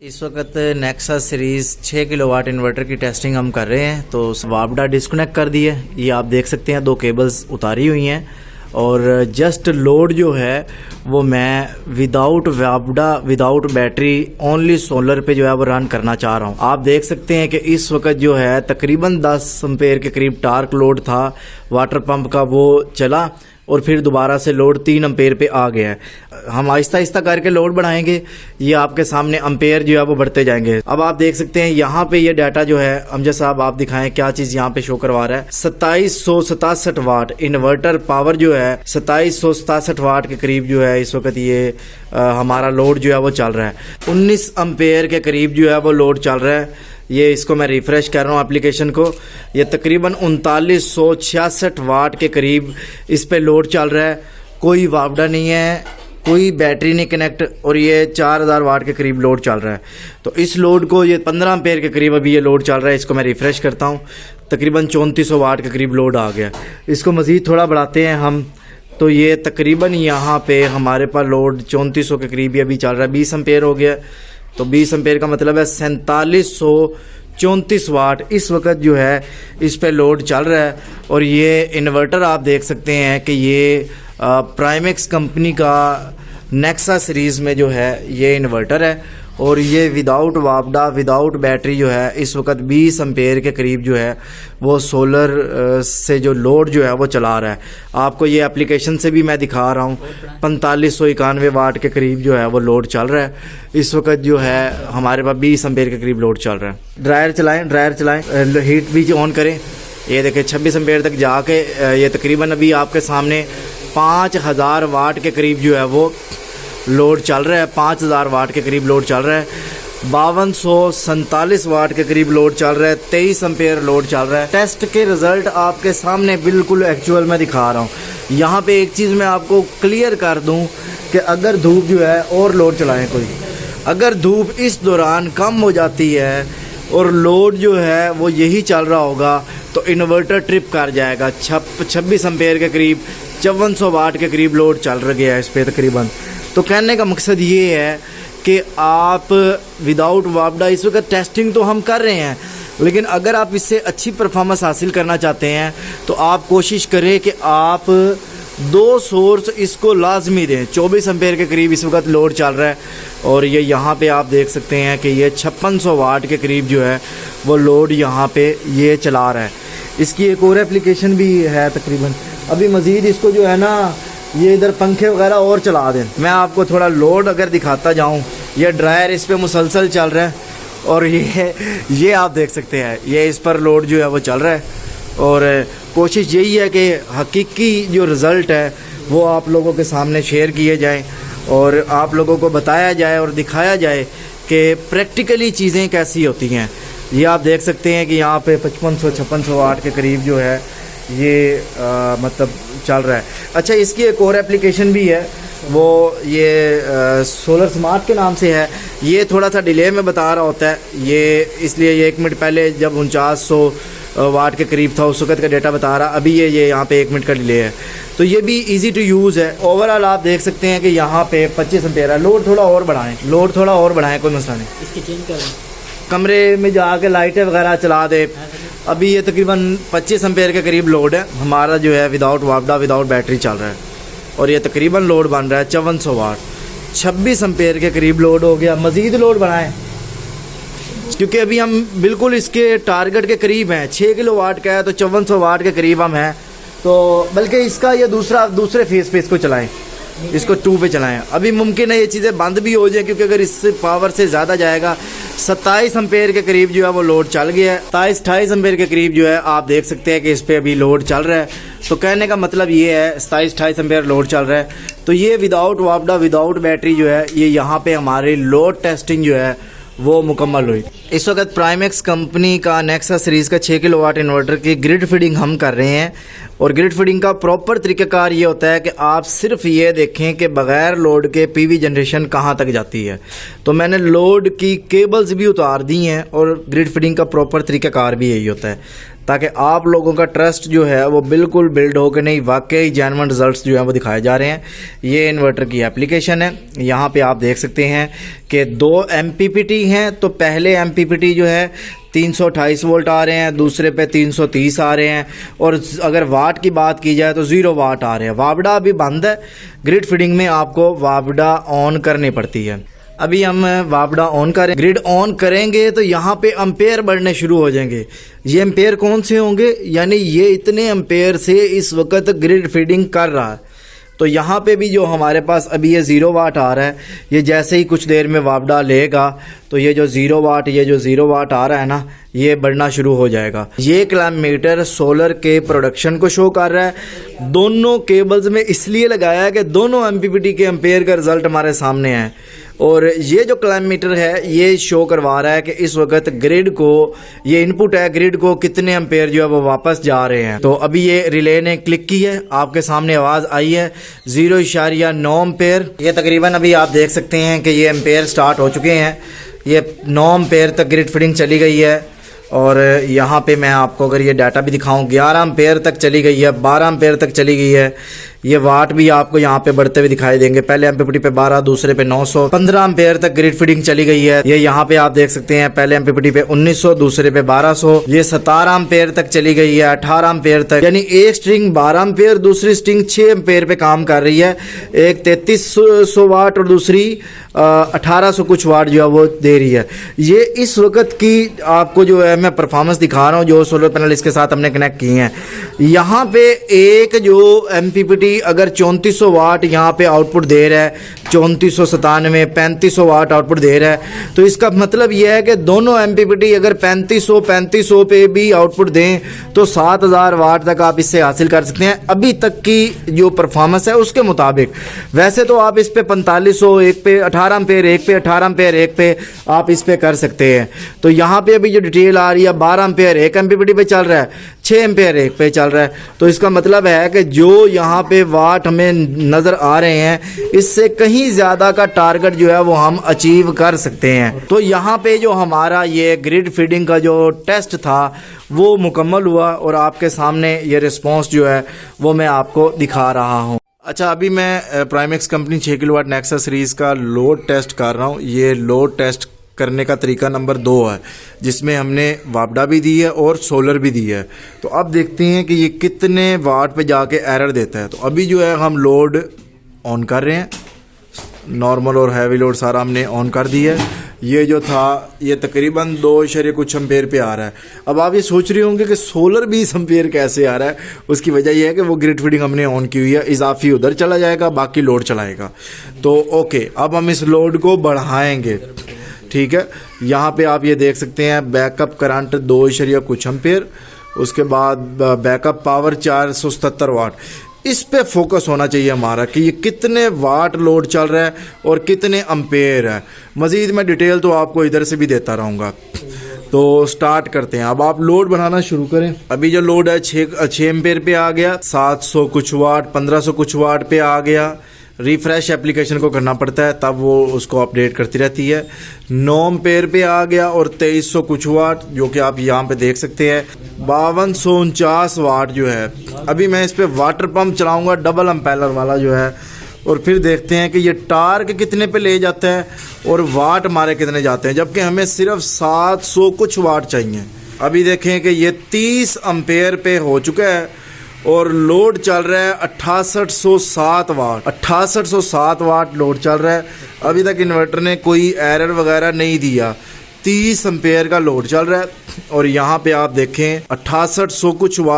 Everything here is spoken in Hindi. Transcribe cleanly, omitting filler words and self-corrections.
इस वक्त नेक्सा सीरीज़ 6 किलोवाट इन्वर्टर की टेस्टिंग हम कर रहे हैं। तो वापडा डिस्कनेक्ट कर दी है, ये आप देख सकते हैं, 2 केबल्स उतारी हुई हैं और जस्ट लोड जो है वो मैं विदाउट वापडा विदाउट बैटरी ओनली सोलर पे जो है वो रन करना चाह रहा हूँ। आप देख सकते हैं कि इस वक्त जो है तकरीबन 10 एम्पेयर के करीब टार्क लोड था वाटर पंप का, वो चला और फिर दोबारा से लोड 3 एम्पेयर पे आ गया है। हम आहिस्ता आहिस्ता करके लोड बढ़ाएंगे, ये आपके सामने एम्पेयर जो है वो बढ़ते जाएंगे। अब आप देख सकते हैं यहाँ पे ये डाटा जो है अमजद साहब आप दिखाएं क्या चीज़ यहाँ पे शो करवा रहा है। 2767 वाट इन्वर्टर पावर जो है 2767 वाट के करीब जो है इस वक्त ये हमारा लोड जो है वो चल रहा है। 19 एम्पेयर के करीब जो है वो लोड चल रहा है। ये इसको मैं रिफ़्रेश कर रहा हूँ एप्लीकेशन को, ये तकरीबन 3966 वाट के करीब इस पे लोड चल रहा है। कोई वापडा नहीं है, कोई बैटरी नहीं कनेक्ट और ये 4000 वाट के करीब लोड चल रहा है। तो इस लोड को ये 15 एम्पेयर के करीब अभी ये लोड चल रहा है। इसको मैं रिफ़्रेश करता हूँ, तकरीबन 3400 वाट के करीब लोड आ गया। इसको मज़ीद थोड़ा बढ़ाते हैं हम, तो ये तकरीबन यहाँ पे हमारे पास लोड 3400 के करीब ही अभी चल रहा है। 20 एम्पेयर हो गया, तो 20 एम्पेयर का मतलब है 4734 वाट इस वक्त जो है इस पे लोड चल रहा है। और ये इन्वर्टर आप देख सकते हैं कि ये प्राइमेक्स कंपनी का नेक्सा सीरीज़ में जो है ये इन्वर्टर है और ये विदाउट वापडा विदाउट बैटरी जो है इस वक्त 20 एम्पेयर के करीब जो है वो सोलर से जो लोड जो है वो चला रहा है। आपको ये एप्लीकेशन से भी मैं दिखा रहा हूँ, 4591 वाट के करीब जो है वो लोड चल रहा है। इस वक्त जो है हमारे पास 20 एम्पेयर के करीब लोड चल रहा है। ड्रायर चलाएँ, हीट भी ऑन करें। ये देखें 26 एम्पेयर तक जाके ये तकरीबन अभी आपके सामने 5000 वाट के करीब जो है वो लोड चल रहा है। 5000 वाट के करीब लोड चल रहा है। 5247 वाट के करीब लोड चल रहा है। 23 एम्पेयर लोड चल रहा है। टेस्ट के रिज़ल्ट आपके सामने बिल्कुल एक्चुअल में दिखा रहा हूँ। यहाँ पे एक चीज़ मैं आपको क्लियर कर दूँ कि अगर धूप जो है और लोड चलाएं कोई, अगर धूप इस दौरान कम हो जाती है और लोड जो है वो यही चल रहा होगा तो इन्वर्टर ट्रिप कर जाएगा। 26 एम्पेयर के करीब 5400 वाट के करीब लोड चल गया है इस पर तकरीबन। तो कहने का मकसद ये है कि आप विदाउट वापडा इस वक्त टेस्टिंग तो हम कर रहे हैं, लेकिन अगर आप इससे अच्छी परफॉर्मेंस हासिल करना चाहते हैं तो आप कोशिश करें कि आप 2 सोर्स इसको लाजमी दें। 24 एम्पेयर के करीब इस वक्त लोड चल रहा है और ये यहाँ पे आप देख सकते हैं कि ये 5600 वाट के करीब जो है वो लोड यहाँ पे ये चला रहा है। इसकी एक और एप्लीकेशन भी है तकरीबन। अभी मज़ीद इसको जो है ना ये इधर पंखे वगैरह और चला दें। मैं आपको थोड़ा लोड अगर दिखाता जाऊं, ये ड्रायर इस पे मुसलसल चल रहा है और ये आप देख सकते हैं ये इस पर लोड जो है वो चल रहा है। और कोशिश यही है कि हकीकी जो रिज़ल्ट है वो आप लोगों के सामने शेयर किए जाएं और आप लोगों को बताया जाए और दिखाया जाए कि प्रैक्टिकली चीज़ें कैसी होती हैं। ये आप देख सकते हैं कि यहाँ पे 5500-5600 वाट के करीब जो है ये मतलब चल रहा है। अच्छा, इसकी एक और एप्लीकेशन भी है, वो ये सोलर स्मार्ट के नाम से है। ये थोड़ा सा डिले में बता रहा होता है, ये इसलिए ये 1 मिनट पहले जब 4900 वाट के करीब था उस वक्त का डेटा बता रहा, अभी ये यहाँ पे 1 मिनट का डिले है। तो ये भी इजी टू यूज़ है। ओवरऑल आप देख सकते हैं कि यहाँ पे 25 एम्पेयर है। लोड थोड़ा और बढ़ाएं, कोई मसला नहीं। इसकी चेंज करें, कमरे में जाके लाइटें वगैरह चला दे। अभी ये तकरीबन 25 एम्पेयर के करीब लोड है हमारा जो है विदाउट वापडा विदाउट बैटरी चल रहा है और ये तकरीबन लोड बन रहा है 5400 वाट। 26 एम्पेयर के करीब लोड हो गया। मज़ीद लोड बढ़ाएं क्योंकि अभी हम बिल्कुल इसके टारगेट के करीब हैं। 6 किलो वाट का है तो 5400 वाट के करीब हम हैं। तो बल्कि इसका ये दूसरे फेस पे इसको चलाएँ, इसको 2 पे चलाएं। अभी मुमकिन है ये चीज़ें बंद भी हो जाए क्योंकि अगर इस पावर से ज़्यादा जाएगा। 27 एम्पेयर के करीब जो है वो लोड चल गया है। 27-28 एम्पेयर के करीब जो है आप देख सकते हैं कि इस पे अभी लोड चल रहा है। तो कहने का मतलब ये है 27-28 एम्पेयर लोड चल रहा है। तो ये विदाउट वापडा विदाउट बैटरी जो है ये यहाँ पे हमारी लोड टेस्टिंग जो है वो मुकम्मल हुई। इस वक्त प्राइमेक्स कंपनी का नेक्सा सीरीज़ का 6 किलोवाट इन्वर्टर की ग्रिड फीडिंग हम कर रहे हैं और ग्रिड फीडिंग का प्रॉपर तरीक़ाकार ये होता है कि आप सिर्फ ये देखें कि बग़ैर लोड के पीवी जनरेशन कहाँ तक जाती है। तो मैंने लोड की केबल्स भी उतार दी हैं और ग्रिड फीडिंग का प्रॉपर तरीक़ाकार भी यही होता है ताकि आप लोगों का ट्रस्ट जो है वो बिल्कुल बिल्ड हो के नहीं, वाकई जेन्युइन रिजल्ट्स जो हैं वो दिखाए जा रहे हैं। ये इन्वर्टर की एप्लीकेशन है। यहाँ पे आप देख सकते हैं कि 2 MPPT हैं। तो पहले MPPT जो है 328 वोल्ट आ रहे हैं, दूसरे पे 330 आ रहे हैं, और अगर वाट की बात की जाए तो 0 वाट आ रहे हैं। वापडा अभी बंद है, ग्रिड फीडिंग में आपको वापडा ऑन करनी पड़ती है। अभी हम वापडा ऑन करें, ग्रिड ऑन करेंगे तो यहाँ पे एम्पेयर बढ़ने शुरू हो जाएंगे। ये एम्पेयर कौन से होंगे, यानी ये इतने एम्पेयर से इस वक्त ग्रिड फीडिंग कर रहा है। तो यहाँ पे भी जो हमारे पास अभी ये 0 वाट आ रहा है, ये जैसे ही कुछ देर में वापडा लेगा तो ये जो 0 वाट आ रहा है ना, ये बढ़ना शुरू हो जाएगा। ये किलोमीटर सोलर के प्रोडक्शन को शो कर रहा है। दोनों केबल्स में इसलिए लगाया है कि दोनों MPPT के एम्पेयर का रिजल्ट हमारे सामने है। और ये जो किलोमीटर है ये शो करवा रहा है कि इस वक्त ग्रिड को, ये इनपुट है ग्रिड को, कितने एम्पेयर जो है वो वापस जा रहे हैं। तो अभी ये रिले ने क्लिक की है, आपके सामने आवाज़ आई है 0.9 एम्पेयर। ये तकरीबन अभी आप देख सकते हैं कि ये एम्पेयर स्टार्ट हो चुके हैं। ये 9 एम्पेयर तक ग्रिड फीडिंग चली गई है। और यहाँ पे मैं आपको अगर ये डाटा भी दिखाऊं, 11 एम्पेयर तक चली गई है, 12 एम्पेयर तक चली गई है। ये वाट भी आपको यहाँ पे बढ़ते हुए दिखाई देंगे। पहले MPPT पे 12, दूसरे पे 900, 15 एम्पेयर तक ग्रिड फीडिंग चली गई है। ये यहाँ पे आप देख सकते हैं, पहले MPPT पे 1900, दूसरे पे 1200। ये 17 एम्पेयर तक चली गई है, 18 एम्पेयर तक, यानी एक स्ट्रिंग 12 एम्पेयर, दूसरी स्ट्रिंग 6 एम्पेयर पे काम कर रही है। एक 3300 वाट और दूसरी 1800 कुछ वाट जो है वो दे रही है। ये इस वक्त की आपको जो है मैं परफॉर्मेंस दिखा रहा हूँ, जो सोलर पैनल इसके साथ हमने कनेक्ट किए हैं। यहाँ पे एक जो MPPT अगर 3400 वाट यहाँ पे आउटपुट दे रहा है, 3497, 3500 वाट आउटपुट दे रहा है, तो इसका मतलब यह है कि दोनों MPPT अगर 3500 पे भी आउटपुट दें तो 7000 वाट तक आप इससे हासिल कर सकते हैं, अभी तक की जो परफॉर्मेंस है उसके मुताबिक। वैसे तो आप इस पे 4500 एक पे, 18 एम्पेयर एक पे, 18 एम्पेयर एक पे आप इस पे कर सकते हैं। तो यहाँ पे अभी जो डिटेल आ रही है 12 एम्पेयर एक MPPT पे चल रहा है, 6 एम्पेयर एक पे चल रहा है। तो इसका मतलब है कि जो यहाँ पे वाट हमें नज़र आ रहे हैं, इससे कहीं ज़्यादा का टारगेट जो है वो हम अचीव कर सकते हैं। तो यहाँ पे जो हमारा ये ग्रिड फीडिंग का जो टेस्ट था वो मुकम्मल हुआ और आपके सामने ये रिस्पॉन्स जो है वो मैं आपको दिखा रहा हूँ। अच्छा, अभी मैं प्राइमेक्स कंपनी 6 किलोवाट नेक्सा सीरीज़ का लोड टेस्ट कर रहा हूँ। ये लोड टेस्ट करने का तरीका नंबर 2 है, जिसमें हमने वापडा भी दी है और सोलर भी दी है। तो अब देखते हैं कि ये कितने वाट पे जाके एरर देता है। तो अभी जो है हम लोड ऑन कर रहे हैं, नॉर्मल और हैवी लोड सारा हमने ऑन कर दिया है। ये जो था ये तकरीबन 2 कुछ एम्पेयर पे आ रहा है। अब आप ये सोच रहे होंगे कि सोलर 20 एम्पेयर कैसे आ रहा है। उसकी वजह यह है कि वो ग्रिड फीडिंग हमने ऑन की हुई है, इजाफी उधर चला जाएगा, बाकी लोड चलाएगा। तो ओके, अब हम इस लोड को बढ़ाएंगे, ठीक है। यहाँ पे आप ये देख सकते हैं बैकअप करंट 2 कुछ एम्पेयर, उसके बाद बैकअप पावर 477 वाट। इस पे फोकस होना चाहिए हमारा कि ये कितने वाट लोड चल रहा है और कितने एम्पेयर है। मज़ीद मैं डिटेल तो आपको इधर से भी देता रहूँगा। तो स्टार्ट करते हैं, अब आप लोड बनाना शुरू करें। अभी जो लोड है 6 एम्पेयर पे आ गया, 700 कुछ वाट, 1500 कुछ वाट पे आ गया। रिफ्रेश एप्लीकेशन को करना पड़ता है, तब वो उसको अपडेट करती रहती है। 9 एम्पेयर पे आ गया और 2300 कुछ वाट, जो कि आप यहाँ पे देख सकते हैं। 5249 वाट जो है। अभी मैं इस पे वाटर पंप चलाऊंगा, डबल एम्पेलर वाला जो है, और फिर देखते हैं कि ये टार्क कितने पे ले जाता है और वाट हमारे कितने जाते हैं, जबकि हमें सिर्फ 700 कुछ वाट चाहिए। अभी देखें कि ये 30 एम्पेयर पे हो चुका है और लोड चल रहा है 6807 वाट। 6807 वाट लोड चल रहा है। अभी तक इन्वर्टर ने कोई एरर वगैरह नहीं दिया। 30 एम्पेयर का लोड चल रहा है और यहाँ पे आप देखें 6800 कुछ वाट